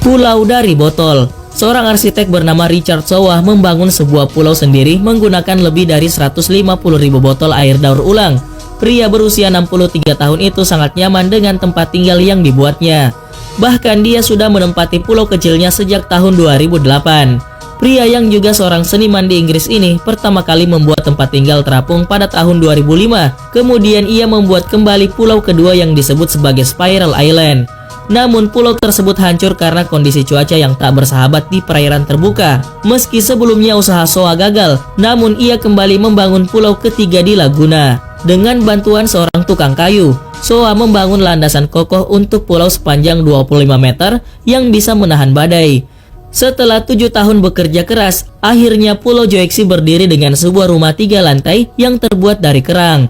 Pulau dari botol. Seorang arsitek bernama Richard Sowah membangun sebuah pulau sendiri menggunakan lebih dari 150.000 botol air daur ulang. Pria berusia 63 tahun itu sangat nyaman dengan tempat tinggal yang dibuatnya. Bahkan dia sudah menempati pulau kecilnya sejak tahun 2008. Pria yang juga seorang seniman di Inggris ini pertama kali membuat tempat tinggal terapung pada tahun 2005. Kemudian ia membuat kembali pulau kedua yang disebut sebagai Spiral Island. Namun pulau tersebut hancur karena kondisi cuaca yang tak bersahabat di perairan terbuka. Meski sebelumnya usaha Sowah gagal, namun ia kembali membangun pulau ketiga di Laguna. Dengan bantuan seorang tukang kayu, Sowah membangun landasan kokoh untuk pulau sepanjang 25 meter yang bisa menahan badai. Setelah 7 tahun bekerja keras, akhirnya Pulau Joeksi berdiri dengan sebuah rumah 3 lantai yang terbuat dari kerang.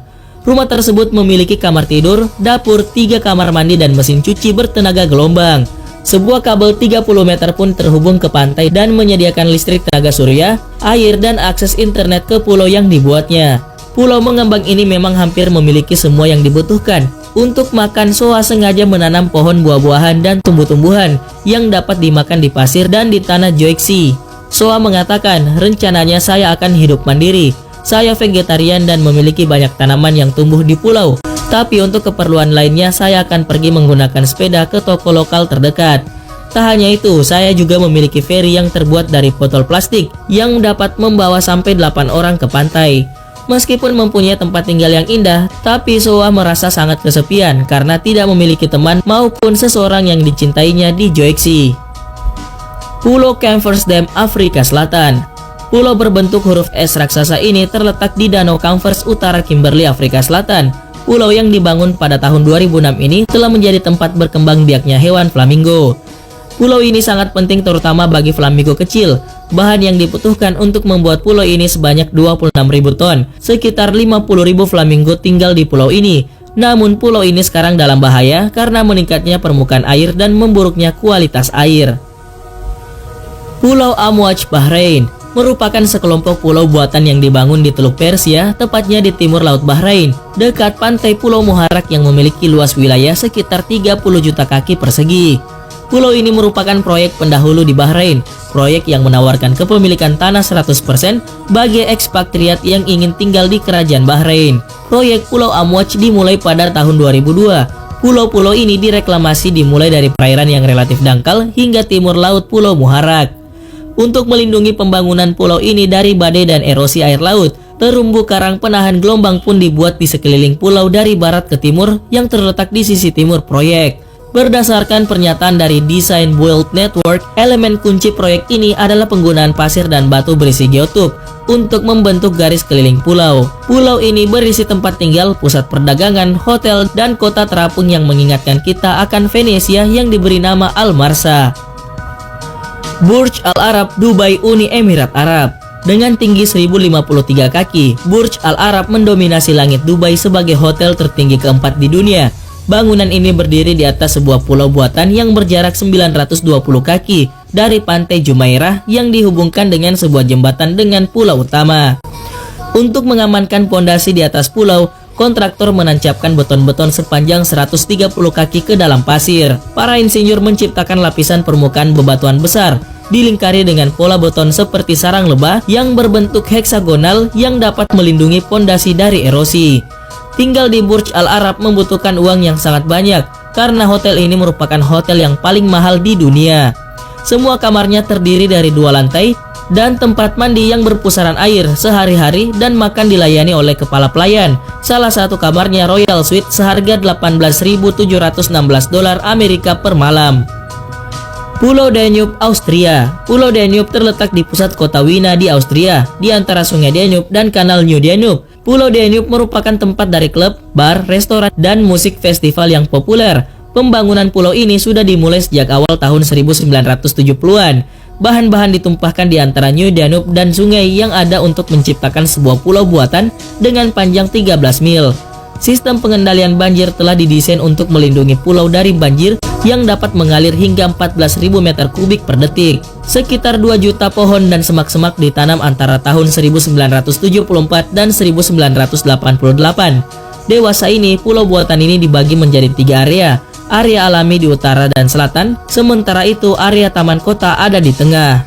Rumah tersebut memiliki kamar tidur, dapur, 3 kamar mandi dan mesin cuci bertenaga gelombang. Sebuah kabel 30 meter pun terhubung ke pantai dan menyediakan listrik tenaga surya, air dan akses internet ke pulau yang dibuatnya. Pulau mengembang ini memang hampir memiliki semua yang dibutuhkan. Untuk makan, Sowah sengaja menanam pohon buah-buahan dan tumbuh-tumbuhan yang dapat dimakan di pasir dan di tanah Joeksi. Sowah mengatakan, rencananya saya akan hidup mandiri. Saya vegetarian dan memiliki banyak tanaman yang tumbuh di pulau. Tapi untuk keperluan lainnya saya akan pergi menggunakan sepeda ke toko lokal terdekat. Tak hanya itu, saya juga memiliki ferry yang terbuat dari botol plastik yang dapat membawa sampai 8 orang ke pantai. Meskipun mempunyai tempat tinggal yang indah, tapi Sowah merasa sangat kesepian karena tidak memiliki teman maupun seseorang yang dicintainya di Joeksi. Pulau Camphors Dam, Afrika Selatan. Pulau berbentuk huruf S raksasa ini terletak di Danau Camphors, utara Kimberley, Afrika Selatan. Pulau yang dibangun pada tahun 2006 ini telah menjadi tempat berkembang biaknya hewan flamingo. Pulau ini sangat penting terutama bagi flamingo kecil. Bahan yang dibutuhkan untuk membuat pulau ini sebanyak 26.000 ton. Sekitar 50.000 flamingo tinggal di pulau ini. Namun pulau ini sekarang dalam bahaya karena meningkatnya permukaan air dan memburuknya kualitas air. Pulau Amouach, Bahrain merupakan sekelompok pulau buatan yang dibangun di Teluk Persia, tepatnya di timur Laut Bahrain, dekat pantai Pulau Muharrak yang memiliki luas wilayah sekitar 30 juta kaki persegi. Pulau ini merupakan proyek pendahulu di Bahrain, proyek yang menawarkan kepemilikan tanah 100% bagi ekspatriat yang ingin tinggal di kerajaan Bahrain. Proyek Pulau Amouach dimulai pada tahun 2002. Pulau-pulau ini direklamasi dimulai dari perairan yang relatif dangkal hingga timur laut Pulau Muharrak. Untuk melindungi pembangunan pulau ini dari badai dan erosi air laut, terumbu karang penahan gelombang pun dibuat di sekeliling pulau dari barat ke timur yang terletak di sisi timur proyek. Berdasarkan pernyataan dari Design Build Network, elemen kunci proyek ini adalah penggunaan pasir dan batu berisi geotube untuk membentuk garis keliling pulau. Pulau ini berisi tempat tinggal, pusat perdagangan, hotel, dan kota terapung yang mengingatkan kita akan Venesia yang diberi nama Al-Marsa. Burj Al Arab, Dubai, Uni Emirat Arab. Dengan tinggi 1053 kaki, Burj Al Arab mendominasi langit Dubai sebagai hotel tertinggi keempat di dunia. Bangunan ini berdiri di atas sebuah pulau buatan yang berjarak 920 kaki dari pantai Jumeirah yang dihubungkan dengan sebuah jembatan dengan pulau utama. Untuk mengamankan pondasi di atas pulau, kontraktor menancapkan beton-beton sepanjang 130 kaki ke dalam pasir. Para insinyur menciptakan lapisan permukaan bebatuan besar, dilingkari dengan pola beton seperti sarang lebah yang berbentuk heksagonal yang dapat melindungi pondasi dari erosi. Tinggal di Burj Al Arab membutuhkan uang yang sangat banyak, karena hotel ini merupakan hotel yang paling mahal di dunia. Semua kamarnya terdiri dari 2 lantai, dan tempat mandi yang berpusaran air sehari-hari dan makan dilayani oleh kepala pelayan. Salah satu kamarnya Royal Suite seharga $18.716 Amerika per malam. Pulau Danube, Austria. Pulau Danube terletak di pusat kota Wina di Austria, di antara sungai Danube dan kanal New Danube. Pulau Danube merupakan tempat dari klub, bar, restoran, dan musik festival yang populer. Pembangunan pulau ini sudah dimulai sejak awal tahun 1970-an. Bahan-bahan ditumpahkan di antara New Danube dan sungai yang ada untuk menciptakan sebuah pulau buatan dengan panjang 13 mil. Sistem pengendalian banjir telah didesain untuk melindungi pulau dari banjir yang dapat mengalir hingga 14.000 meter kubik per detik. Sekitar 2 juta pohon dan semak-semak ditanam antara tahun 1974 dan 1988. Dewasa ini, pulau buatan ini dibagi menjadi 3 area. area alami di utara dan selatan, sementara itu area taman kota ada di tengah.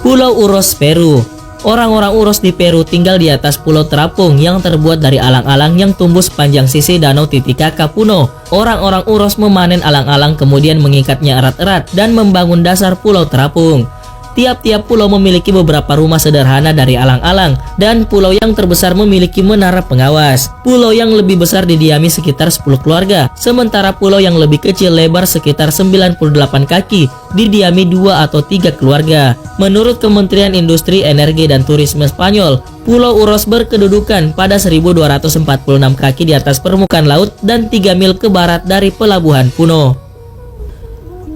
Pulau Uros, Peru. Orang-orang Uros di Peru tinggal di atas pulau terapung yang terbuat dari alang-alang yang tumbuh sepanjang sisi Danau Titicaca Puno. Orang-orang Uros memanen alang-alang kemudian mengikatnya erat-erat dan membangun dasar pulau terapung. Tiap-tiap pulau memiliki beberapa rumah sederhana dari alang-alang, dan pulau yang terbesar memiliki menara pengawas. Pulau yang lebih besar didiami sekitar 10 keluarga, sementara pulau yang lebih kecil lebar sekitar 98 kaki didiami 2 atau 3 keluarga. Menurut Kementerian Industri, Energi dan Turisme Spanyol, Pulau Uros berkedudukan pada 1246 kaki di atas permukaan laut dan 3 mil ke barat dari pelabuhan Puno.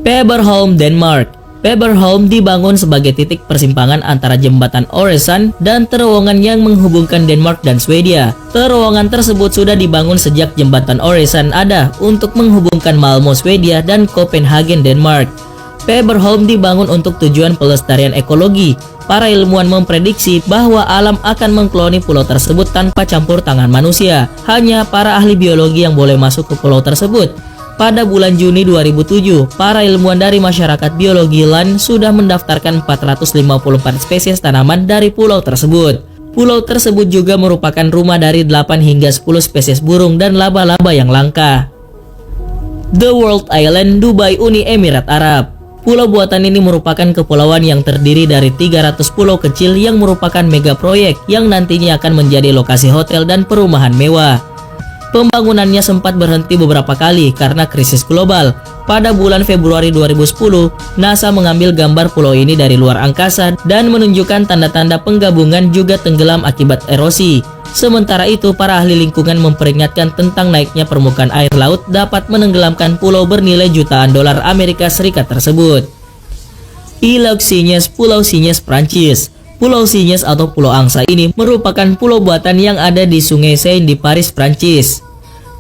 Peberholm, Denmark. Peberholm dibangun sebagai titik persimpangan antara jembatan Øresund dan terowongan yang menghubungkan Denmark dan Swedia. Terowongan tersebut sudah dibangun sejak jembatan Øresund ada untuk menghubungkan Malmö, Swedia dan Copenhagen, Denmark. Peberholm dibangun untuk tujuan pelestarian ekologi. Para ilmuwan memprediksi bahwa alam akan mengkloni pulau tersebut tanpa campur tangan manusia. Hanya para ahli biologi yang boleh masuk ke pulau tersebut. Pada bulan Juni 2007, para ilmuwan dari masyarakat biologi LAN sudah mendaftarkan 454 spesies tanaman dari pulau tersebut. Pulau tersebut juga merupakan rumah dari 8 hingga 10 spesies burung dan laba-laba yang langka. The World Island, Dubai, Uni Emirat Arab. Pulau buatan ini merupakan kepulauan yang terdiri dari 300 pulau kecil yang merupakan mega proyek yang nantinya akan menjadi lokasi hotel dan perumahan mewah. Pembangunannya sempat berhenti beberapa kali karena krisis global. Pada bulan Februari 2010, NASA mengambil gambar pulau ini dari luar angkasa dan menunjukkan tanda-tanda penggabungan juga tenggelam akibat erosi. Sementara itu, para ahli lingkungan memperingatkan tentang naiknya permukaan air laut dapat menenggelamkan pulau bernilai jutaan dolar Amerika Serikat tersebut. Île aux Cygnes, Pulau Cygnes, Prancis. Pulau Cygnes atau Pulau Angsa ini merupakan pulau buatan yang ada di Sungai Seine di Paris, Prancis.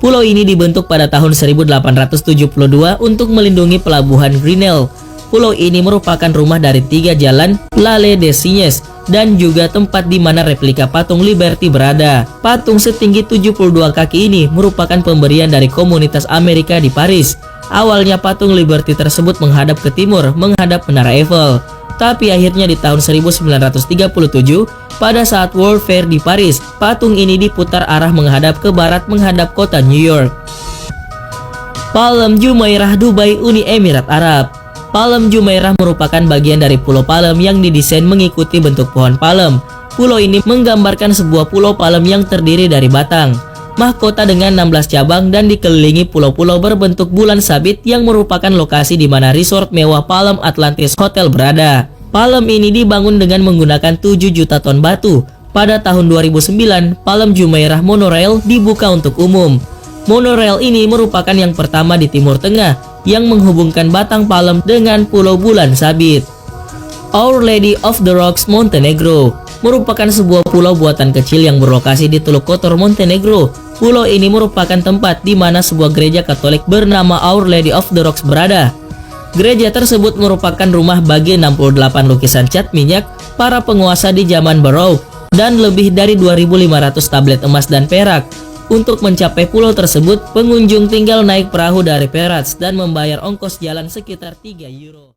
Pulau ini dibentuk pada tahun 1872 untuk melindungi pelabuhan Grenelle. Pulau ini merupakan rumah dari 3 jalan l'Allée des Cygnes dan juga tempat di mana replika patung Liberty berada. Patung setinggi 72 kaki ini merupakan pemberian dari komunitas Amerika di Paris. Awalnya patung Liberty tersebut menghadap ke timur, menghadap Menara Eiffel. Tapi akhirnya di tahun 1937, pada saat World Fair di Paris, patung ini diputar arah menghadap ke barat menghadap kota New York. Palm Jumeirah, Dubai, Uni Emirat Arab. Palm Jumeirah merupakan bagian dari Pulau Palem yang didesain mengikuti bentuk pohon palem. Pulau ini menggambarkan sebuah pulau palem yang terdiri dari batang, mahkota dengan 16 cabang dan dikelilingi pulau-pulau berbentuk bulan sabit yang merupakan lokasi di mana resort mewah Palm Atlantis Hotel berada. Palem ini dibangun dengan menggunakan 7 juta ton batu. Pada tahun 2009, Palm Jumeirah Monorail dibuka untuk umum. Monorail ini merupakan yang pertama di Timur Tengah yang menghubungkan batang palem dengan pulau bulan sabit. Our Lady of the Rocks, Montenegro merupakan sebuah pulau buatan kecil yang berlokasi di Teluk Kotor, Montenegro. Pulau ini merupakan tempat di mana sebuah gereja Katolik bernama Our Lady of the Rocks berada. Gereja tersebut merupakan rumah bagi 68 lukisan cat minyak para penguasa di zaman Baroque dan lebih dari 2.500 tablet emas dan perak. Untuk mencapai pulau tersebut, pengunjung tinggal naik perahu dari Peratz dan membayar ongkos jalan sekitar 3 euro.